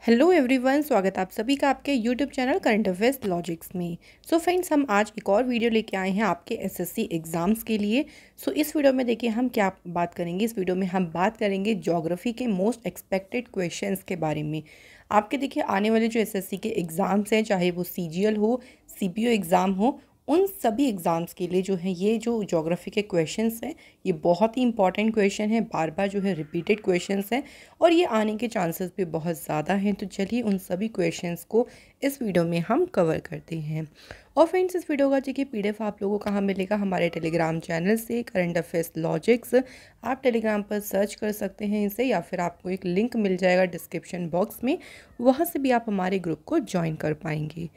Hello everyone, स्वागत है आप सभी का आपके YouTube channel current affairs logics में। सो फ्रेंड्स, हम आज एक और वीडियो लेके आए हैं आपके एसएससी एग्ज़ाम्स के लिए। इस वीडियो में देखिए हम क्या बात करेंगे। इस वीडियो में हम बात करेंगे ज्योग्राफी के मोस्ट एक्सपेक्टेड क्वेश्चंस के बारे में। आपके देखिए आने वाले जो एसएससी के एग्ज़ाम्स हैं, चाहे वो सीजीएल हो, सीपीओ एग्ज़ाम हो, उन सभी एग्ज़ाम्स के लिए जो है ये जो ज्योग्राफी के क्वेश्चंस हैं ये बहुत ही इंपॉर्टेंट क्वेश्चन है, बार बार जो है रिपीटेड क्वेश्चंस हैं और ये आने के चांसेस भी बहुत ज़्यादा हैं। तो चलिए उन सभी क्वेश्चंस को इस वीडियो में हम कवर करते हैं। और फ्रेंड्स, इस वीडियो का देखिए पीडीएफ आप लोगों को कहाँ मिलेगा, हमारे टेलीग्राम चैनल से, करंट अफेयर्स लॉजिक्स। आप टेलीग्राम पर सर्च कर सकते हैं इसे, या फिर आपको एक लिंक मिल जाएगा डिस्क्रिप्शन बॉक्स में, वहाँ से भी आप हमारे ग्रुप को ज्वाइन कर पाएंगे।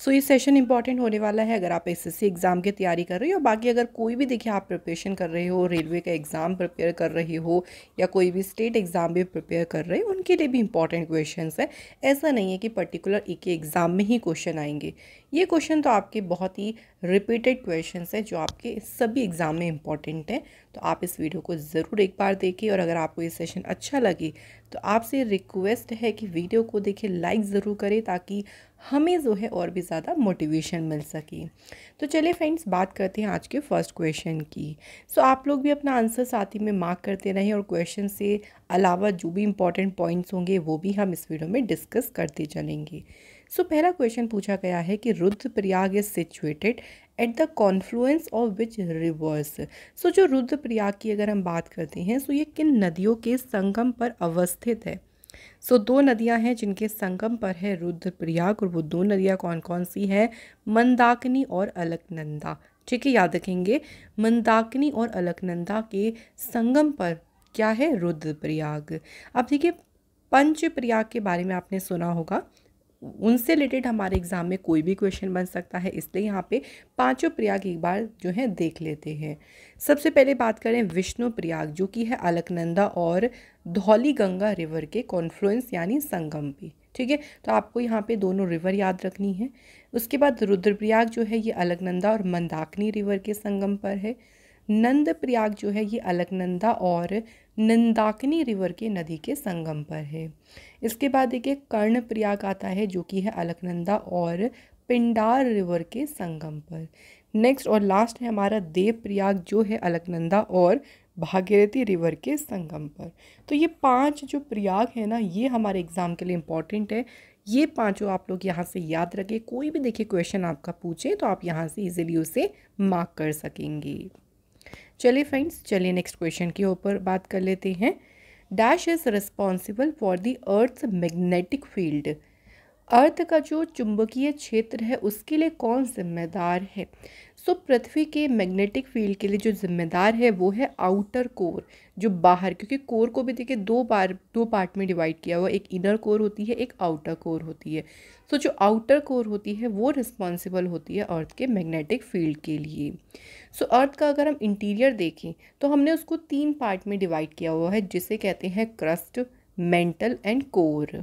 ये सेशन इंपॉर्टेंट होने वाला है अगर आप एसएससी एग्ज़ाम की तैयारी कर रहे हो। बाकी अगर कोई भी देखिए आप प्रिपरेशन कर रहे हो, रेलवे का एग्ज़ाम प्रिपेयर कर रहे हो या कोई भी स्टेट एग्ज़ाम भी प्रिपेयर कर रहे हो, उनके लिए भी इंपॉर्टेंट क्वेश्चंस है। ऐसा नहीं है कि पर्टिकुलर एक ही एग्ज़ाम में ही क्वेश्चन आएंगे। ये क्वेश्चन तो आपके बहुत ही रिपीटेड क्वेश्चंस है जो आपके सभी एग्ज़ाम में इंपॉर्टेंट है। तो आप इस वीडियो को ज़रूर एक बार देखिए, और अगर आपको ये सेशन अच्छा लगे तो आपसे रिक्वेस्ट है कि वीडियो को देखिए लाइक ज़रूर करें, ताकि हमें जो है और भी ज़्यादा मोटिवेशन मिल सके। तो चलिए फ्रेंड्स, बात करते हैं आज के फर्स्ट क्वेश्चन की। आप लोग भी अपना आंसर साथ ही में मार्क करते रहें, और क्वेश्चन से अलावा जो भी इंपॉर्टेंट पॉइंट्स होंगे वो भी हम इस वीडियो में डिस्कस करते चलेंगे। पहला क्वेश्चन पूछा गया है कि Rudraprayag is situated at the Confluence of which reverse. जो रुद्रप्रयाग की अगर हम बात करते हैं, ये किन नदियों के संगम पर अवस्थित है। दो नदियां हैं जिनके संगम पर है रुद्रप्रयाग, और वो दो नदियां कौन कौन सी हैं? मंदाकिनी और अलकनंदा। ठीक है, याद रखेंगे, मंदाकिनी और अलकनंदा के संगम पर क्या है? रुद्रप्रयाग। अब देखिए, पंचप्रयाग के बारे में आपने सुना होगा, उनसे रिलेटेड हमारे एग्जाम में कोई भी क्वेश्चन बन सकता है, इसलिए यहाँ पे पांचों प्रयाग एक बार जो है देख लेते हैं। सबसे पहले बात करें विष्णु प्रयाग, जो कि है अलकनंदा और धौली गंगा रिवर के कॉन्फ्लुएंस यानी संगम पे। ठीक है, तो आपको यहाँ पे दोनों रिवर याद रखनी है। उसके बाद रुद्रप्रयाग जो है ये अलकनंदा और मंदाकिनी रिवर के संगम पर है। नंद प्रयाग जो है ये अलकनंदा और नंदाकिनी रिवर के नदी के संगम पर है। इसके बाद देखिए कर्ण प्रयाग आता है, जो कि है अलकनंदा और पिंडार रिवर के संगम पर। नेक्स्ट और लास्ट है हमारा देव प्रयाग, जो है अलकनंदा और भागीरथी रिवर के संगम पर। तो ये पांच जो प्रयाग है ना, ये हमारे एग्जाम के लिए इम्पॉर्टेंट है। ये पांचों आप लोग यहाँ से याद रखें, कोई भी देखिए क्वेश्चन आपका पूछे तो आप यहाँ से इजीली उसे मार्क कर सकेंगे। चलिए फ्रेंड्स, चलिए नेक्स्ट क्वेश्चन के ऊपर बात कर लेते हैं। Dash is responsible for the earth's magnetic field. Earth का जो चुंबकीय क्षेत्र है उसके लिए कौन जिम्मेदार है? पृथ्वी के मैग्नेटिक फील्ड के लिए जो जिम्मेदार है वो है आउटर कोर, जो बाहर, क्योंकि कोर को भी देखिए दो पार्ट में डिवाइड किया हुआ, एक इनर कोर होती है, एक आउटर कोर होती है। जो आउटर कोर होती है वो रिस्पॉन्सिबल होती है अर्थ के मैग्नेटिक फील्ड के लिए। अर्थ का अगर हम इंटीरियर देखें तो हमने उसको 3 पार्ट में डिवाइड किया हुआ है, जिसे कहते हैं क्रस्ट, मेंटल एंड कोर।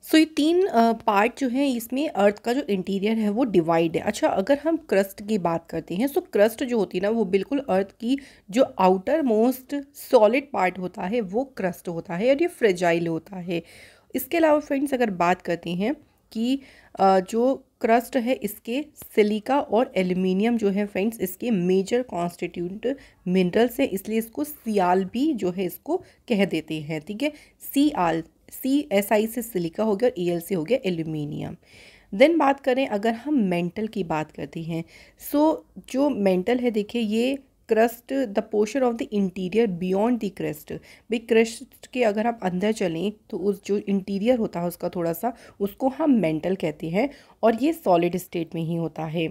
ये 3 पार्ट जो हैं, इसमें अर्थ का जो इंटीरियर है वो डिवाइड है। अच्छा, अगर हम क्रस्ट की बात करते हैं, क्रस्ट जो होती है ना, वो बिल्कुल अर्थ की जो आउटर मोस्ट सॉलिड पार्ट होता है वो क्रस्ट होता है, और ये फ्रेजाइल होता है। इसके अलावा फ्रेंड्स, अगर बात करते हैं कि जो क्रस्ट है इसके सिलिका और एल्यूमिनियम जो है फ्रेंड्स, इसके मेजर कॉन्स्टिट्यूंट मिनरल्स है, इसलिए इसको सियाल भी जो है इसको कह देते हैं। ठीक है, CSI से सिलिका हो गया और EL से हो गया एल्यूमिनियम। देन बात करें अगर हम मेंटल की बात करते हैं, जो मेंटल है देखिए, ये crust the portion of the interior beyond the crust. भाई क्रस्ट के अगर आप अंदर चलें तो उस जो इंटीरियर होता है उसका थोड़ा सा, उसको हम मेंटल कहते हैं, और ये सॉलिड स्टेट में ही होता है।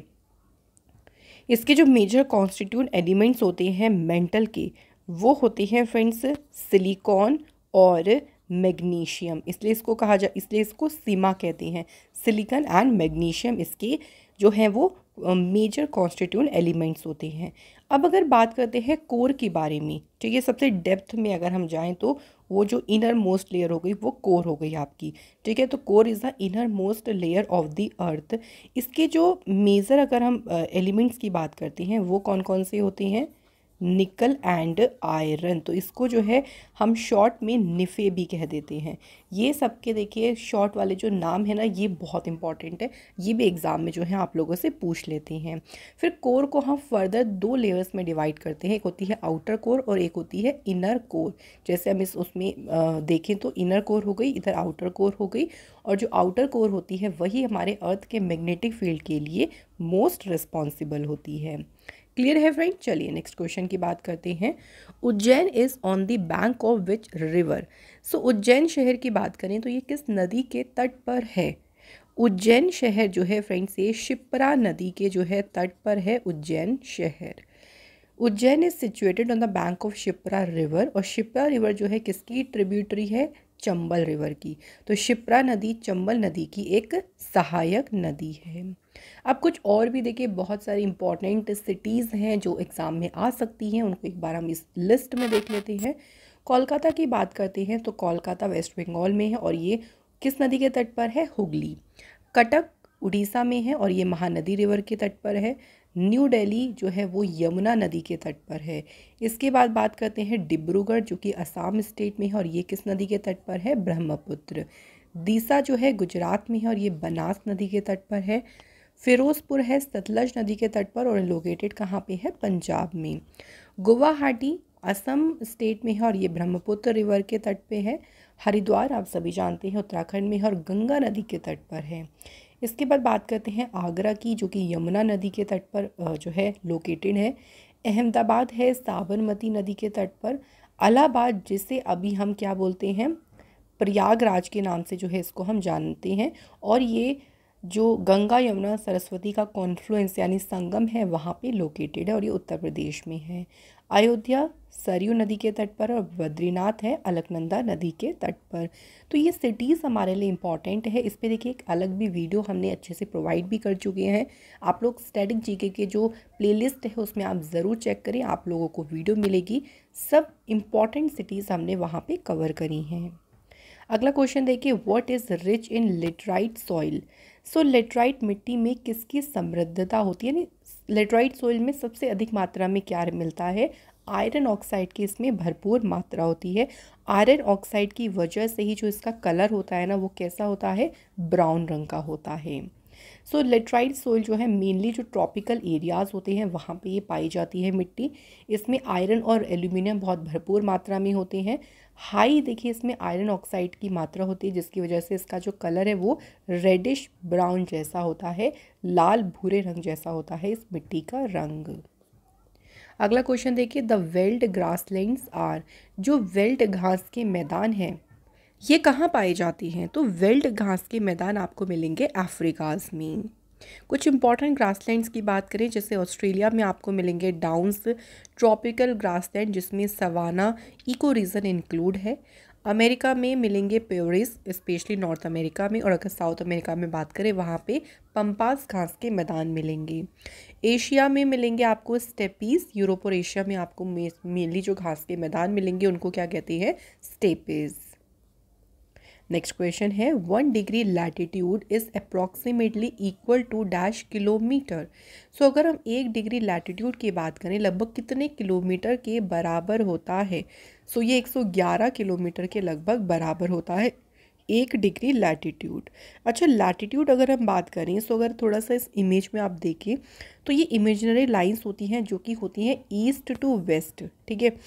इसके जो मेजर कॉन्स्टिट्यूंट एलिमेंट्स होते हैं मेंटल के, वो होते हैं फ्रेंड्स सिलिकॉन और मैग्नीशियम, इसलिए इसको सीमा कहते हैं। सिलिकॉन एंड मैग्नीशियम इसके जो हैं वो मेजर कॉन्स्टिट्यूंट एलिमेंट्स होते हैं। अब अगर बात करते हैं कोर के बारे में, ठीक है, सबसे डेप्थ में अगर हम जाएं तो वो जो इनर मोस्ट लेयर हो गई वो कोर हो गई आपकी। ठीक है, तो core is the inner most layer of the earth. इसके जो मेजर अगर हम एलिमेंट्स की बात करते हैं वो कौन कौन से होते हैं? निकल एंड आयरन। तो इसको जो है हम शॉर्ट में निफ़े भी कह देते हैं। ये सबके देखिए शॉर्ट वाले जो नाम है ना, ये बहुत इंपॉर्टेंट है, ये भी एग्ज़ाम में जो है आप लोगों से पूछ लेते हैं। फिर कोर को हम फर्दर 2 लेयर्स में डिवाइड करते हैं, एक होती है आउटर कोर और एक होती है इनर कोर। जैसे हम इस उसमें देखें तो इनर कोर हो गई, इधर आउटर कोर हो गई, और जो आउटर कोर होती है वही हमारे अर्थ के मैग्नेटिक फील्ड के लिए मोस्ट रिस्पॉन्सिबल होती है। क्लियर है फ्रेंड? चलिए नेक्स्ट क्वेश्चन की बात करते हैं। Ujjain is on the bank of which river? So Ujjain शहर की बात करें तो ये किस नदी के तट पर है? उज्जैन शहर जो है फ्रेंड्स ये शिप्रा नदी के जो है तट पर है उज्जैन शहर। Ujjain is situated on the bank of Shipra river, और शिप्रा रिवर जो है किसकी ट्रिब्यूटरी है? चंबल रिवर की। तो शिप्रा नदी चंबल नदी की एक सहायक नदी है। अब कुछ और भी देखिए बहुत सारी इंपॉर्टेंट सिटीज़ हैं जो एग्ज़ाम में आ सकती हैं, उनको एक बार हम इस लिस्ट में देख लेते हैं। कोलकाता की बात करते हैं तो कोलकाता वेस्ट बंगाल में है और ये किस नदी के तट पर है? हुगली। कटक उड़ीसा में है और ये महानदी रिवर के तट पर है। न्यू दिल्ली जो है वो यमुना नदी के तट पर है। इसके बाद बात करते हैं डिब्रूगढ़ जो कि असम स्टेट में है और ये किस नदी के तट पर है? ब्रह्मपुत्र। दीसा जो है गुजरात में है और ये बनास नदी के तट पर है। फिरोजपुर है सतलज नदी के तट पर और लोकेटेड कहाँ पे है? पंजाब में। गुवाहाटी असम स्टेट में है और ये ब्रह्मपुत्र रिवर के तट पे है। हरिद्वार आप सभी जानते हैं उत्तराखंड में है और गंगा नदी के तट पर है। इसके बाद बात करते हैं आगरा की जो कि यमुना नदी के तट पर जो है लोकेटेड है। अहमदाबाद है साबरमती नदी के तट पर। इलाहाबाद जिसे अभी हम क्या बोलते हैं? प्रयागराज के नाम से जो है इसको हम जानते हैं, और ये जो गंगा यमुना सरस्वती का कॉन्फ्लुएंस यानी संगम है वहाँ पे लोकेटेड है और ये उत्तर प्रदेश में है। अयोध्या सरयू नदी के तट पर और बद्रीनाथ है अलकनंदा नदी के तट पर। तो ये सिटीज़ हमारे लिए इम्पॉर्टेंट है। इस पे देखिए एक अलग भी वीडियो हमने अच्छे से प्रोवाइड भी कर चुके हैं। आप लोग स्टैटिक जीके के जो प्लेलिस्ट है उसमें आप ज़रूर चेक करें, आप लोगों को वीडियो मिलेगी। सब इम्पॉर्टेंट सिटीज़ हमने वहाँ पर कवर करी हैं। अगला क्वेश्चन देखिए, what is rich in laterite soil? So laterite मिट्टी में किसकी समृद्धता होती है? यानी लेटराइट सॉइल में सबसे अधिक मात्रा में क्या मिलता है? आयरन ऑक्साइड की इसमें भरपूर मात्रा होती है। आयरन ऑक्साइड की वजह से ही जो इसका कलर होता है ना वो कैसा होता है? ब्राउन रंग का होता है। सो लेटराइट सोइल जो है मेनली जो ट्रॉपिकल एरियाज़ होते हैं वहाँ पे ये पाई जाती है मिट्टी। इसमें आयरन और एल्यूमिनियम बहुत भरपूर मात्रा में होते हैं। हाई देखिए इसमें आयरन ऑक्साइड की मात्रा होती है जिसकी वजह से इसका जो कलर है वो रेडिश ब्राउन जैसा होता है, लाल भूरे रंग जैसा होता है इस मिट्टी का रंग। अगला क्वेश्चन देखिए, द वेल्ड ग्रासलैंड्स आर, जो वेल्ड घास के मैदान हैं ये कहाँ पाए जाती हैं? तो वेल्ड घास के मैदान आपको मिलेंगे अफ्रीकाज में। कुछ इंपॉर्टेंट ग्रासलैंड्स की बात करें जैसे ऑस्ट्रेलिया में आपको मिलेंगे डाउन्स ट्रॉपिकल ग्रासलैंड जिसमें सवाना इको रीजन इंक्लूड है। अमेरिका में मिलेंगे प्योरिस स्पेशली नॉर्थ अमेरिका में, और अगर साउथ अमेरिका में बात करें वहाँ पे पंपास घास के मैदान मिलेंगे। एशिया में मिलेंगे आपको स्टेपीज। यूरोप और एशिया में आपको मेनली जो घास के मैदान मिलेंगे उनको क्या कहते हैं? स्टेपीज। नेक्स्ट क्वेश्चन है, 1 degree latitude is approximately equal to dash kilometre. So अगर हम 1 डिग्री लैटिट्यूड की बात करें लगभग कितने किलोमीटर के बराबर होता है? सो ये 111 किलोमीटर के लगभग बराबर होता है 1 डिग्री लैटिट्यूड। अच्छा लैटिट्यूड अगर हम बात करें तो अगर थोड़ा सा इस इमेज में आप देखें तो ये इमेजिनरी लाइंस होती हैं जो कि होती हैं ईस्ट टू वेस्ट। ठीक है,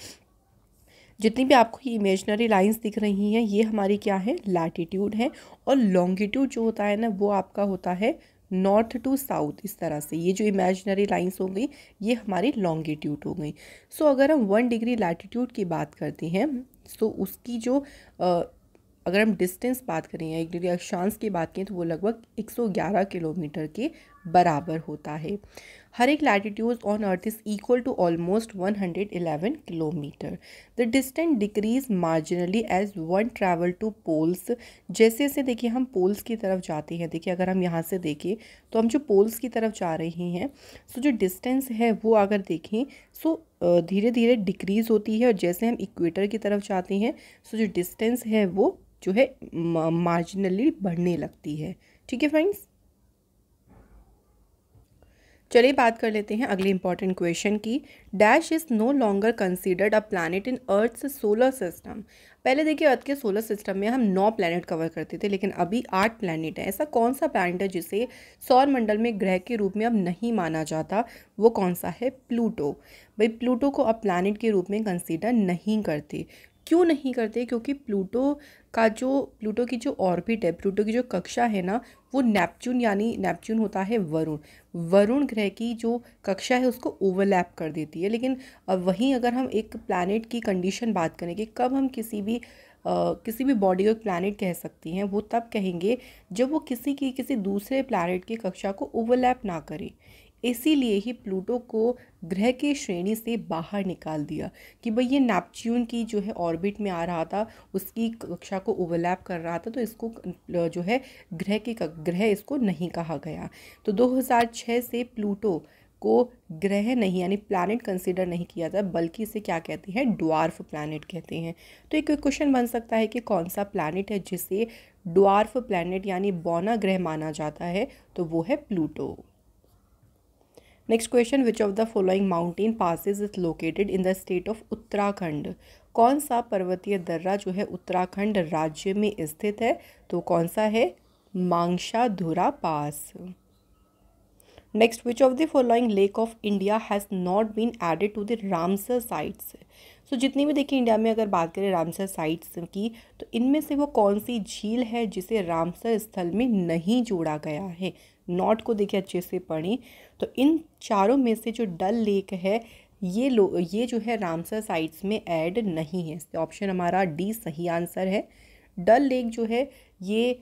जितनी भी आपको ये इमेजनरी लाइंस दिख रही हैं ये हमारी क्या है? लैटिट्यूड है। और लॉन्गिट्यूड जो होता है ना वो आपका होता है नॉर्थ टू साउथ। इस तरह से ये जो इमेजनरी लाइंस हो गई ये हमारी लॉन्गिट्यूड हो गई। सो अगर हम 1 डिग्री लैटिट्यूड की बात करते हैं तो उसकी जो अगर हम डिस्टेंस बात करें या 1 डिग्री अक्षांश की बात करें तो वो लगभग 111 किलोमीटर के बराबर होता है। हर एक latitude on earth is equal to almost 111 kilometre. The distance decrease marginally as one travel to poles. जैसे जैसे देखिए हम पोल्स की तरफ जाते हैं, देखिए अगर हम यहाँ से देखें तो हम जो पोल्स की तरफ जा रहे हैं सो जो डिस्टेंस है वो अगर देखें सो धीरे धीरे डिक्रीज़ होती है, और जैसे हम इक्वेटर की तरफ जाते हैं सो जो डिस्टेंस है वो जो है मार्जिनली बढ़ने लगती है। ठीक है फ्रेंड्स। चलिए बात कर लेते हैं अगले इंपॉर्टेंट क्वेश्चन की। Dash is no longer considered a planet in earth's solar system. पहले देखिए अर्थ के सोलर सिस्टम में हम 9 प्लैनेट कवर करते थे, लेकिन अभी 8 प्लैनेट है। ऐसा कौन सा प्लैनेट है जिसे सौर मंडल में ग्रह के रूप में अब नहीं माना जाता? वो कौन सा है? प्लूटो। भाई प्लूटो को अब प्लैनेट के रूप में कंसीडर नहीं करते। क्यों नहीं करते? क्योंकि प्लूटो की जो ऑर्बिट है, प्लूटो की जो कक्षा है ना, वो नेपच्यून यानी नेपच्यून होता है वरुण ग्रह की जो कक्षा है उसको ओवरलैप कर देती है। लेकिन वहीं अगर हम एक प्लैनेट की कंडीशन बात करें कि कब हम किसी भी बॉडी को प्लैनेट कह सकती हैं, वो तब कहेंगे जब वो किसी दूसरे प्लैनेट की कक्षा को ओवरलैप ना करे। इसीलिए ही प्लूटो को ग्रह की श्रेणी से बाहर निकाल दिया कि भाई ये नेपच्यून की जो है ऑर्बिट में आ रहा था, उसकी कक्षा को ओवरलैप कर रहा था, तो इसको जो है ग्रह इसको नहीं कहा गया। तो 2006 से प्लूटो को ग्रह नहीं यानी प्लैनेट कंसीडर नहीं किया जाता, बल्कि इसे क्या कहते हैं? ड्वार्फ प्लैनेट कहते हैं। तो एक क्वेश्चन बन सकता है कि कौन सा प्लैनेट है जिसे ड्वार्फ प्लैनेट यानी बौना ग्रह माना जाता है? तो वो है Pluto. Next question, which of the following mountain passes is located in the state of Uttarakhand? कौन सा पर्वतीय दर्रा जो है उत्तराखंड राज्य में स्थित है? तो कौन सा है? Mangshadhura pass. Next, which of the following lake of India has not been added to the Ramsar sites? So जितनी भी देखिए इंडिया में अगर बात करें रामसर साइट्स की, तो इनमें से वो कौन सी झील है जिसे रामसर स्थल में नहीं जोड़ा गया है? नोट को देखिए अच्छे से पढ़ें। तो इन चारों में से जो डल लेक है ये जो है रामसर साइट्स में ऐड नहीं है। ऑप्शन हमारा डी सही आंसर है। डल लेक जो है ये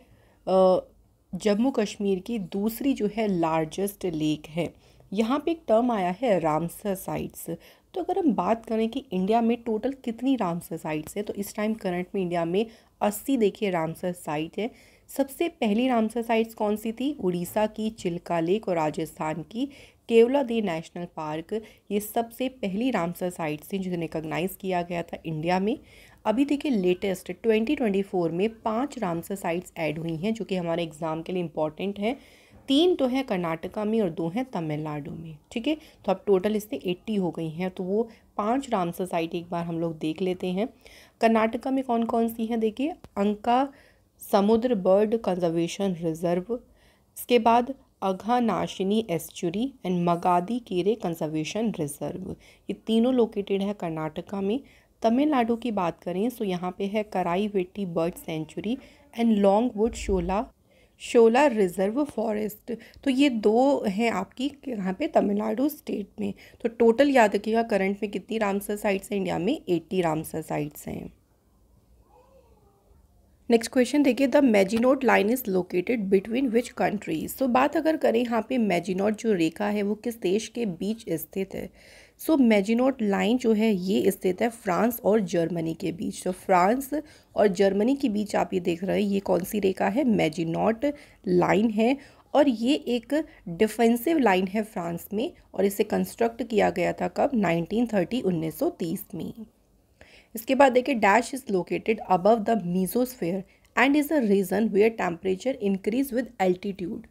जम्मू कश्मीर की दूसरी जो है लार्जेस्ट लेक है। यहाँ पे एक टर्म आया है रामसर साइट्स। तो अगर हम बात करें कि इंडिया में टोटल कितनी रामसर साइट्स है, तो इस टाइम करंट में इंडिया में 80 देखिए रामसर साइट है। सबसे पहली रामसर साइट्स कौन सी थी? उड़ीसा की चिल्का लेक और राजस्थान की केवलादेव नेशनल पार्क, ये सबसे पहली रामसर साइट्स थी जिन्हें रिकॉग्नाइज किया गया था इंडिया में। अभी देखिए लेटेस्ट 2024 में 5 रामसर साइट्स ऐड हुई हैं जो कि हमारे एग्ज़ाम के लिए इम्पॉर्टेंट है। 3 तो हैं कर्नाटका में और 2 हैं तमिलनाडु में। ठीक है, तो अब टोटल इससे 80 हो गई हैं। तो वो 5 रामसर साइट एक बार हम लोग देख लेते हैं। कर्नाटका में कौन कौन सी हैं? देखिए अंका समुद्र बर्ड कंजर्वेशन रिजर्व, इसके बाद अघनाशिनी एस्चुरी एंड मगादी केरे कंजर्वेशन रिजर्व, ये तीनों लोकेटेड है कर्नाटका में। तमिलनाडु की बात करें तो यहाँ पे है Karaivetti bird sanctuary and Longwood Shola reserve forest. तो ये 2 हैं आपकी यहाँ पे तमिलनाडु स्टेट में। तो टोटल याद रखिएगा करंट में कितनी रामसर साइट्स हैं इंडिया में? 80 रामसर साइट्स हैं। नेक्स्ट क्वेश्चन देखिए, the Maginot line is located between which countries? तो बात अगर करें यहाँ पे मेजिनोट जो रेखा है वो किस देश के बीच स्थित है? सो मेजिनोट लाइन जो है ये स्थित है फ्रांस और जर्मनी के बीच। तो फ्रांस और जर्मनी के बीच आप ये देख रहे हैं, ये कौन सी रेखा है? मेजिनोट लाइन है। और ये एक डिफेंसिव लाइन है फ्रांस में, और इसे कंस्ट्रक्ट किया गया था कब? 1930 में। इसके बाद देखिए, dash is located above the mesosphere and is a region where temperature increase with altitude.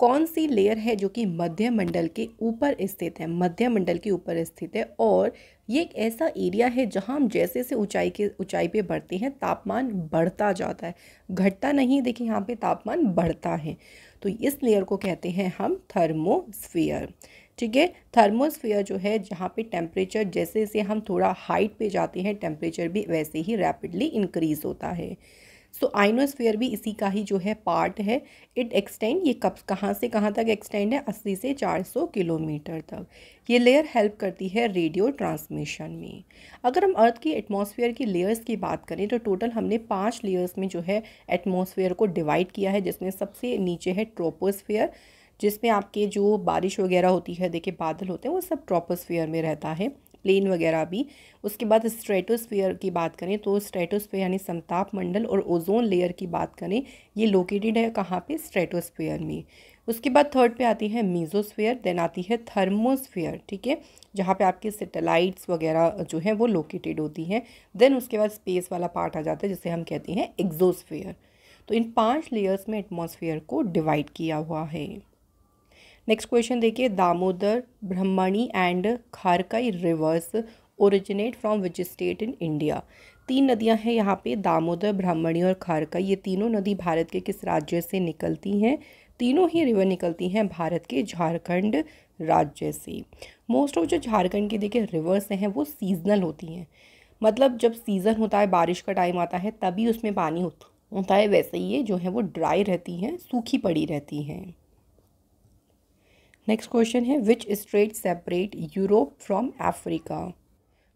कौन सी लेयर है जो कि मध्य मंडल के ऊपर स्थित है? मध्य मंडल के ऊपर स्थित है, और ये एक ऐसा एरिया है जहां हम जैसे से ऊंचाई पे बढ़ते हैं तापमान बढ़ता जाता है, घटता नहीं। देखिए यहाँ पे तापमान बढ़ता है। तो इस लेयर को कहते हैं हम थर्मोस्फीयर। ठीक है, थर्मोस्फीयर जो है जहाँ पे टेम्परेचर जैसे जैसे हम थोड़ा हाइट पे जाते हैं टेम्परेचर भी वैसे ही रैपिडली इंक्रीज होता है। सो आइनोस्फीयर भी इसी का ही जो है पार्ट है। इट एक्सटेंड, ये कहाँ से कहाँ तक एक्सटेंड है? 80 से 400 किलोमीटर तक। ये लेयर हेल्प करती है रेडियो ट्रांसमिशन में। अगर हम अर्थ की एटमॉस्फेयर की लेयर्स की बात करें तो टोटल हमने 5 लेयर्स में जो है एटमॉस्फेयर को डिवाइड किया है, जिसमें सबसे नीचे है ट्रोपोस्फेयर, जिसमें आपके जो बारिश वगैरह होती है, देखिए बादल होते हैं, वो सब ट्रोपोस्फेयर में रहता है, प्लेन वगैरह भी। उसके बाद स्ट्रेटोस्फेयर की बात करें तो स्ट्रेटोस्फेयर यानी समताप मंडल और ओजोन लेयर की बात करें, ये लोकेटेड है कहाँ पे? स्ट्रेटोस्फेयर में। उसके बाद थर्ड पे आती है मीजोस्फेयर, देन आती है थर्मोस्फेयर। ठीक है, जहाँ पे आपके सैटेलाइट्स वगैरह जो हैं वो लोकेटेड होती हैं। देन उसके बाद स्पेस वाला पार्ट आ जाता है जिसे हम कहते हैं एक्सोस्फेयर। तो इन 5 लेयर्स में एटमॉस्फेयर को डिवाइड किया हुआ है। नेक्स्ट क्वेश्चन देखिए, Damodar, Brahmani and Kharkai rivers originate from which state in India. तीन नदियां हैं यहाँ पे, दामोदर, ब्राह्मणी और खारकाई। ये तीनों नदी भारत के किस राज्य से निकलती हैं? तीनों ही रिवर निकलती हैं भारत के झारखंड राज्य से। मोस्ट ऑफ जो झारखंड की देखिए रिवर्स हैं वो सीजनल होती हैं, मतलब जब सीज़न होता है, बारिश का टाइम आता है तभी उसमें पानी होता है, वैसे ही ये जो है वो ड्राई रहती हैं, सूखी पड़ी रहती हैं। नेक्स्ट क्वेश्चन है, which strait separate Europe from Africa.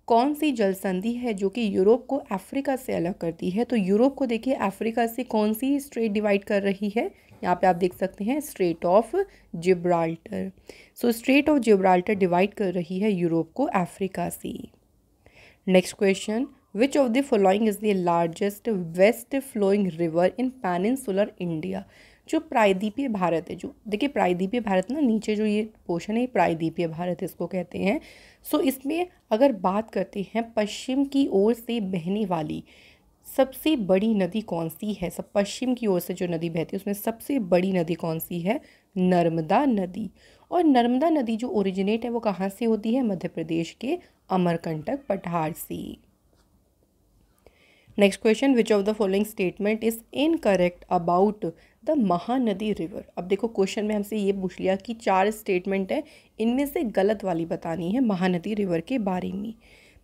कौन सी जल संधि है जो कि यूरोप को अफ्रीका से अलग करती है? तो यूरोप को देखिए अफ्रीका से कौन सी स्ट्रेट डिवाइड कर रही है? यहाँ पे आप देख सकते हैं Strait of Gibraltar. So Strait of Gibraltar divide कर रही है यूरोप को अफ्रीका से। Next question, which of the following is the largest west flowing river in peninsular India. जो प्रायद्वीपीय भारत है, जो देखिए प्रायद्वीपीय भारत ना, नीचे जो ये पोर्शन है प्रायद्वीपीय भारत इसको कहते हैं। सो इसमें अगर बात करते हैं पश्चिम की ओर से बहने वाली सबसे बड़ी नदी कौन सी है? सब पश्चिम की ओर से जो नदी बहती है उसमें सबसे बड़ी नदी कौन सी है? नर्मदा नदी। और नर्मदा नदी जो ओरिजिनेट है वो कहाँ से होती है? मध्य प्रदेश के अमरकंटक पठार से। Next question, which of the following statement is incorrect about the Mahanadi river. अब देखो क्वेश्चन में हमसे ये पूछ लिया कि 4 स्टेटमेंट है, इनमें से गलत वाली बतानी है महानदी रिवर के बारे में।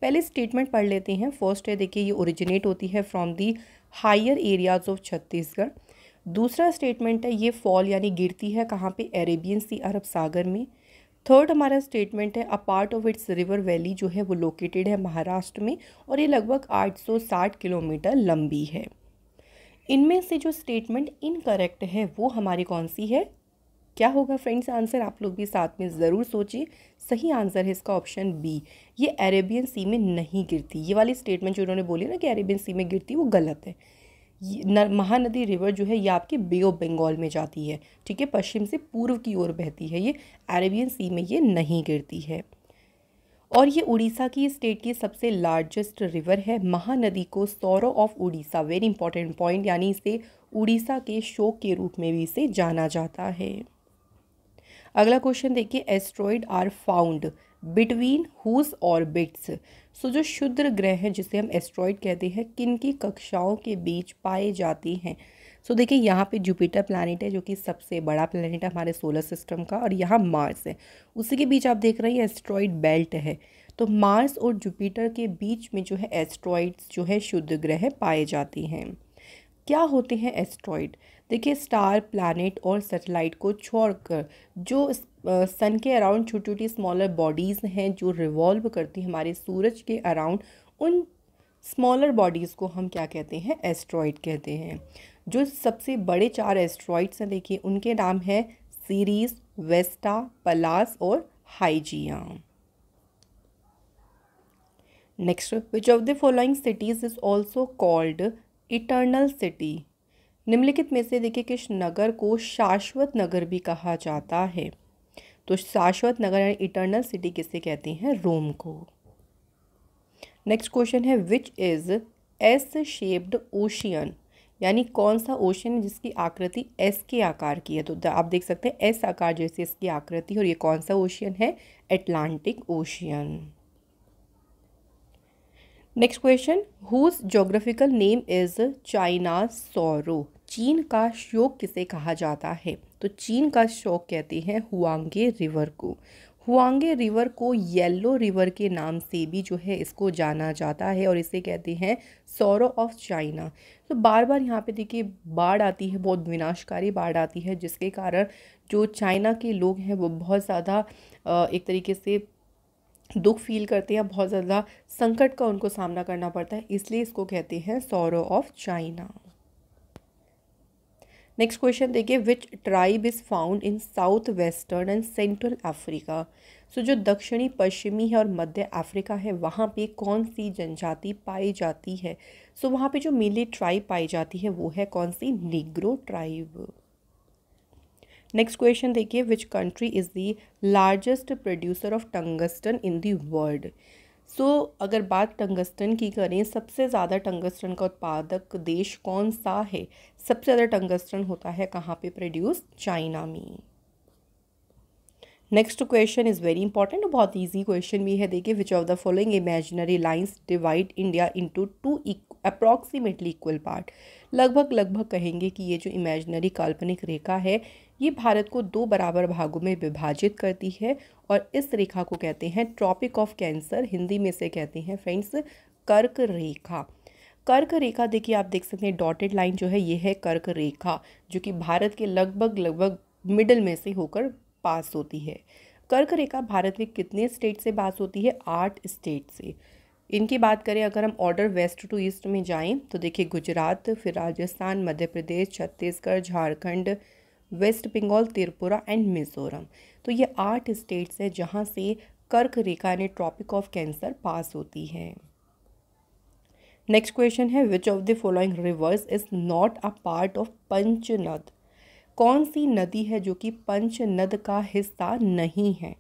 पहले स्टेटमेंट पढ़ लेते हैं। फर्स्ट है देखिए, ये ओरिजिनेट होती है from the higher areas of Chhattisgarh. दूसरा स्टेटमेंट है ये फॉल यानी गिरती है कहाँ पे? अरेबियन सी, अरब सागर में। थर्ड हमारा स्टेटमेंट है अ part of its river valley जो है वो लोकेटेड है महाराष्ट्र में और ये लगभग 860 किलोमीटर लंबी है। इनमें से जो स्टेटमेंट इनकरेक्ट है वो हमारी कौन सी है? क्या होगा फ्रेंड्स आंसर? आप लोग भी साथ में ज़रूर सोचिए। सही आंसर है इसका ऑप्शन बी, ये अरेबियन सी में नहीं गिरती। ये वाली स्टेटमेंट जो उन्होंने बोली ना कि अरेबियन सी में गिरती, वो गलत है। महानदी रिवर जो है ये आपके बे ऑफ बंगाल में जाती है, ठीक है, पश्चिम से पूर्व की ओर बहती है, ये अरेबियन सी में ये नहीं गिरती है। और ये उड़ीसा की स्टेट की सबसे लार्जेस्ट रिवर है। महानदी को sorrow of Orissa, very important point, यानी इसे उड़ीसा के शोक के रूप में भी इसे जाना जाता है। अगला क्वेश्चन देखिए, asteroid are found between whose orbits. So जो क्षुद्र ग्रह हैं जिसे हम एस्ट्रॉइड कहते हैं, किन की कक्षाओं के बीच पाए जाते हैं? सो देखिए यहाँ पे जुपिटर प्लैनेट है जो कि सबसे बड़ा प्लैनेट है हमारे सोलर सिस्टम का, और यहाँ मार्स है, उसी के बीच आप देख रहे हैं एस्ट्रॉइड बेल्ट है। तो मार्स और जुपिटर के बीच में जो है एस्ट्रॉइड्स जो है क्षुद्र ग्रह पाए जाते हैं। क्या होते हैं एस्ट्रॉइड? देखिए स्टार, प्लैनेट और सैटेलाइट को छोड़कर जो सन के अराउंड छोटी छोटी स्मॉलर बॉडीज़ हैं जो रिवॉल्व करती हैं हमारे सूरज के अराउंड, उन स्मॉलर बॉडीज़ को हम क्या कहते हैं? एस्ट्रॉइड कहते हैं। जो सबसे बड़े 4 एस्ट्रॉइड्स हैं देखिए उनके नाम हैं सीरीज, वेस्टा, पलास और Hygiea. Next, which of the following cities is also called eternal city. निम्नलिखित में से देखिए किस नगर को शाश्वत नगर भी कहा जाता है? तो शाश्वत नगर यानी इटर्नल सिटी किसे कहते हैं? रोम को। नेक्स्ट क्वेश्चन है, which is S shaped ocean, यानी कौन सा ओशन है जिसकी आकृति एस के आकार की है? तो आप देख सकते हैं एस आकार जैसे इसकी आकृति, और ये कौन सा ओशियन है? Atlantic ocean. Next question, whose geographical name is China sorrow. चीन का शोक किसे कहा जाता है? तो चीन का शोक कहते हैं हुआंगे रिवर को। हुआंगे रिवर को येलो रिवर के नाम से भी जो है इसको जाना जाता है और इसे कहते हैं सौरो ऑफ चाइना। तो बार बार यहाँ पे देखिए बाढ़ आती है, बहुत विनाशकारी बाढ़ आती है, जिसके कारण जो चाइना के लोग हैं वो बहुत ज़्यादा एक तरीके से दुख फील करते हैं, बहुत ज़्यादा संकट का उनको सामना करना पड़ता है, इसलिए इसको कहते हैं sorrow of China. Next question देखिए, which tribe is found in south western and central Africa. So जो दक्षिणी पश्चिमी है और मध्य अफ्रीका है वहाँ पे कौन सी जनजाति पाई जाती है? सो वहाँ पे जो मेनली ट्राइब पाई जाती है वो है कौन सी? Negro tribe. नेक्स्ट क्वेश्चन देखिए, which country is the largest producer of tungsten in the world. So अगर बात टंगस्टन की करें, सबसे ज़्यादा टंगस्टन का उत्पादक देश कौन सा है? सबसे ज़्यादा टंगस्टन होता है कहाँ पे प्रोड्यूस? चाइना में। Next question is very important, बहुत इजी क्वेश्चन भी है। देखिए, विच of the following imaginary lines divide India into two approximately equal part. लगभग कहेंगे कि ये जो इमेजिनरी काल्पनिक रेखा है ये भारत को दो बराबर भागों में विभाजित करती है, और इस रेखा को कहते हैं ट्रॉपिक ऑफ कैंसर, हिंदी में से कहते हैं फ्रेंड्स कर्क रेखा। कर्क रेखा देखिए, आप देख सकते हैं डॉटेड लाइन जो है ये है कर्क रेखा, जो कि भारत के लगभग मिडल में से होकर पास होती है। कर्क रेखा भारत में कितने स्टेट से पास होती है? 8 स्टेट से। इनकी बात करें अगर हम ऑर्डर वेस्ट टू ईस्ट में जाएं तो देखिए गुजरात, फिर राजस्थान, मध्य प्रदेश, छत्तीसगढ़, झारखंड, वेस्ट बंगाल, त्रिपुरा एंड मिजोरम। तो ये 8 स्टेट्स हैं जहाँ से कर्क रेखा यानी ट्रॉपिक ऑफ कैंसर पास होती है। नेक्स्ट क्वेश्चन है, which of the following rivers is not a part of Panchnad. कौन सी नदी है जो कि पंचनद का हिस्सा नहीं है?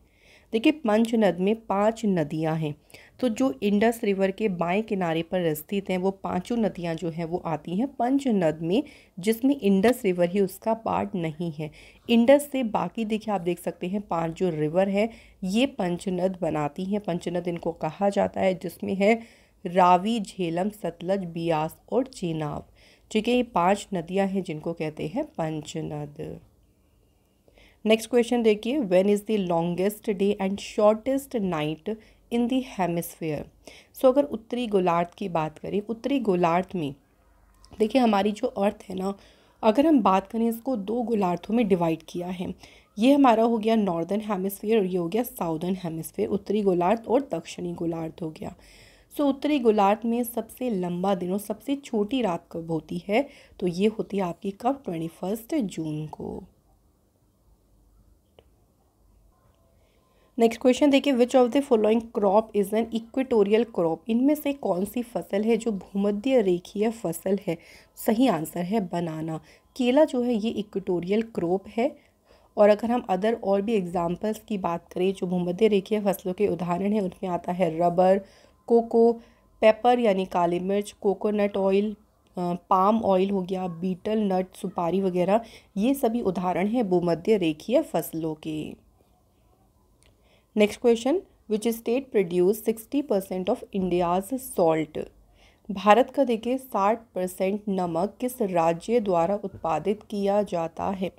देखिए, पंचनद में 5 नदियां हैं, तो जो इंडस रिवर के बाएं किनारे पर स्थित हैं वो पांचों नदियां जो हैं वो आती हैं पंचनद में, जिसमें इंडस रिवर ही उसका पार्ट नहीं है। इंडस से बाकी देखिए आप देख सकते हैं 5 जो रिवर है ये पंचनद बनाती हैं। पंचनद इनको कहा जाता है, जिसमें है रावी, झेलम, सतलज, बियास और चेनाब। ठीक है, ये 5 नदियां हैं जिनको कहते हैं पंचनद। नेक्स्ट क्वेश्चन देखिए, when is the longest day and shortest night in the hemisphere. So अगर उत्तरी गोलार्ध की बात करें, उत्तरी गोलार्ध में देखिए हमारी जो अर्थ है ना, अगर हम बात करें इसको 2 गोलार्धों में डिवाइड किया है। ये हमारा हो गया नॉर्दर्न हेमिस्फीयर और ये हो गया साउदर्न हेमिस्फीयर, उत्तरी गोलार्ध और दक्षिणी गोलार्ध हो गया। सो उत्तरी गोलार्ध में सबसे लंबा दिन और सबसे छोटी रात कब होती है? तो ये होती है आपकी कब? 21 जून को। नेक्स्ट क्वेश्चन देखिए, विच of the following crop is an equatorial crop. इनमें से कौन सी फसल है जो भूमध्य रेखीय फसल है? सही आंसर है बनाना। केला जो है ये इक्वेटोरियल क्रॉप है। और अगर हम अदर और भी एग्जाम्पल्स की बात करें जो भूमध्य रेखीय फसलों के उदाहरण हैं, उनमें आता है रबर, कोको, पेपर यानी काली मिर्च, कोकोनट ऑयल, पाम ऑयल हो गया, बीटल नट, सुपारी वगैरह, ये सभी उदाहरण हैं भूमध्य रेखीय फसलों के। Next question, which state produce 60% of India's salt. Bharat का देखिए 60% नमक किस राज्य द्वारा उत्पादित किया जाता है?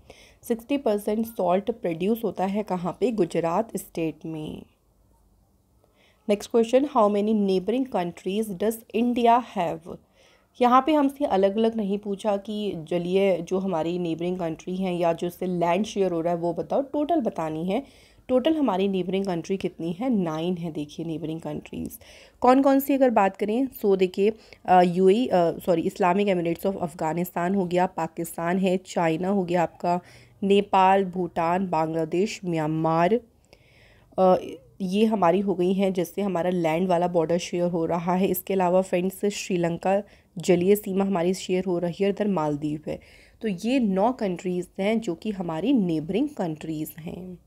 60% सॉल्ट प्रोड्यूस होता है कहाँ पे? गुजरात स्टेट में। Next question, how many neighbouring countries does India have. यहाँ पे हमसे अलग अलग नहीं पूछा कि जलीय जो हमारी नेबरिंग कंट्री हैं या जो उससे लैंड शेयर हो रहा है वो बताओ, टोटल बतानी है। टोटल हमारी नेबरिंग कंट्री कितनी है? 9 है। देखिए नेबरिंग कंट्रीज़ कौन कौन सी अगर बात करें, सो देखिए इस्लामिक एमिरेट्स ऑफ अफ़गानिस्तान हो गया, पाकिस्तान है, चाइना हो गया आपका, नेपाल, भूटान, बांग्लादेश, म्यांमार, ये हमारी हो गई हैं जिससे हमारा लैंड वाला बॉर्डर शेयर हो रहा है। इसके अलावा फ्रेंड्स श्रीलंका जलीय सीमा हमारी शेयर हो रही है, इधर मालदीव है। तो ये 9 कंट्रीज़ हैं जो कि हमारी नेबरिंग कंट्रीज़ हैं।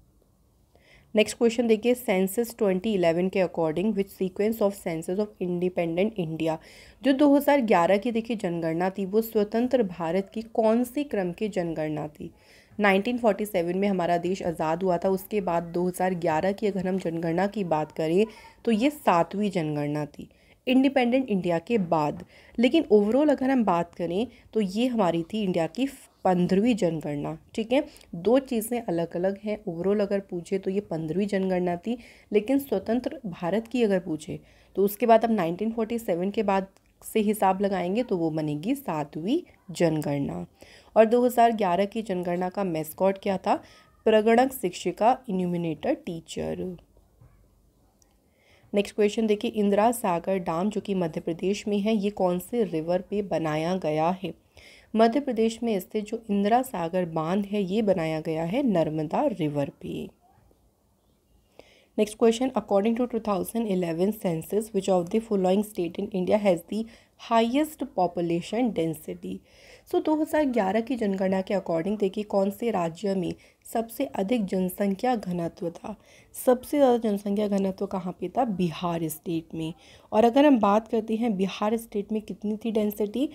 नेक्स्ट क्वेश्चन देखिए, सेंसस 2011 के according which sequence of census of independent India. जो 2011 की देखिए जनगणना थी वो स्वतंत्र भारत की कौन सी क्रम की जनगणना थी? 1947 में हमारा देश आज़ाद हुआ था, उसके बाद 2011 की अगर हम जनगणना की बात करें तो ये 7वीं जनगणना थी इंडिपेंडेंट इंडिया के बाद। लेकिन ओवरऑल अगर हम बात करें तो ये हमारी थी इंडिया की 15वीं जनगणना। ठीक है, 2 चीज़ें अलग अलग हैं। ओवरऑल अगर पूछे तो ये 15वीं जनगणना थी, लेकिन स्वतंत्र भारत की अगर पूछे तो उसके बाद अब 1947 के बाद से हिसाब लगाएंगे तो वो बनेगी 7वीं जनगणना। और 2011 की जनगणना का मैस्कॉट क्या था? प्रगणक शिक्षिका, इन्यूमिनेटर टीचर। नेक्स्ट क्वेश्चन देखिए, इंदिरा सागर डैम जो कि मध्य प्रदेश में है ये कौन से रिवर पे बनाया गया है? मध्य प्रदेश में स्थित जो इंदिरा सागर बांध है ये बनाया गया है नर्मदा रिवर पे। Next question, according to 2011 census which of the following state in India has the highest population density. So 2011 की जनगणना के अकॉर्डिंग देखिए कौन से राज्य में सबसे अधिक जनसंख्या घनत्व था? सबसे ज़्यादा जनसंख्या घनत्व कहाँ पे था? बिहार स्टेट में। और अगर हम बात करते हैं बिहार स्टेट में कितनी थी डेंसिटी?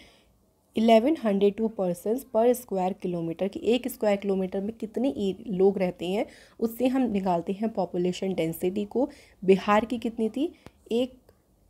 1102 पर्सनस पर स्क्वायर किलोमीटर की, एक स्क्वायर किलोमीटर में कितने लोग रहते हैं उससे हम निकालते हैं पॉपुलेशन डेंसिटी को। बिहार की कितनी थी, एक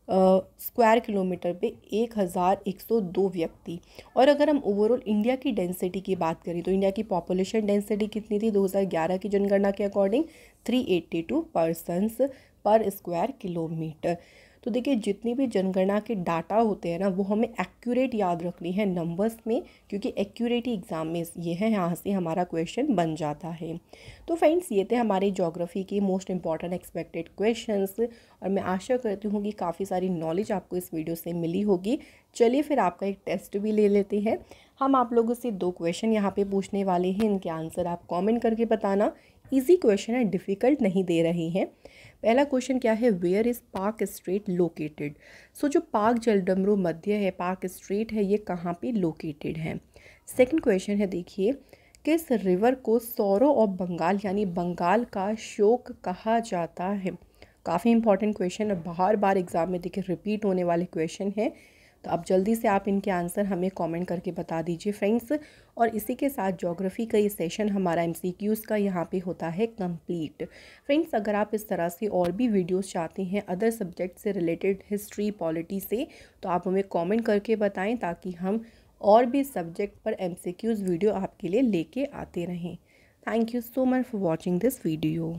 स्क्वायर किलोमीटर पे 1102 व्यक्ति। और अगर हम ओवरऑल इंडिया की डेंसिटी की बात करें तो इंडिया की पॉपुलेशन डेंसिटी कितनी थी 2011 की जनगणना के अकॉर्डिंग, 382 पर्सनस पर स्क्वायर किलोमीटर। तो देखिए जितनी भी जनगणना के डाटा होते हैं ना वो हमें एक्यूरेट याद रखनी है नंबर्स में, क्योंकि एक्यूरेटी एग्जाम में ये है, यहाँ से हमारा क्वेश्चन बन जाता है। तो फ्रेंड्स ये थे हमारे ज्योग्राफी के मोस्ट इंपॉर्टेंट एक्सपेक्टेड क्वेश्चंस, और मैं आशा करती हूँ कि काफ़ी सारी नॉलेज आपको इस वीडियो से मिली होगी। चलिए फिर आपका एक टेस्ट भी ले लेते हैं। हम आप लोगों से 2 क्वेश्चन यहाँ पे पूछने वाले हैं, इनके आंसर आप कमेंट करके बताना। इजी क्वेश्चन है, डिफ़िकल्ट नहीं दे रहे हैं। पहला क्वेश्चन क्या है, वेयर इज़ पाक स्ट्रेट लोकेटेड। सो जो पाक जलडमरू मध्य है, पाक स्ट्रेट है, ये कहाँ पे लोकेटेड है। सेकंड क्वेश्चन है, देखिए किस रिवर को सौरो ऑफ बंगाल यानी बंगाल का शोक कहा जाता है। काफ़ी इंपॉर्टेंट क्वेश्चन है, बार बार एग्जाम में देखिए रिपीट होने वाले क्वेश्चन है। तो अब जल्दी से आप इनके आंसर हमें कमेंट करके बता दीजिए फ्रेंड्स। और इसी के साथ ज्योग्राफी का ये सेशन हमारा एमसीक्यूज़ का यहाँ पे होता है कंप्लीट। फ्रेंड्स अगर आप इस तरह से और भी वीडियोस चाहते हैं अदर सब्जेक्ट से रिलेटेड, हिस्ट्री पॉलिटी से, तो आप हमें कमेंट करके बताएं ताकि हम और भी सब्जेक्ट पर एमसीक्यूज़ वीडियो आपके लिए लेके आते रहें। Thank you so much for watching this video.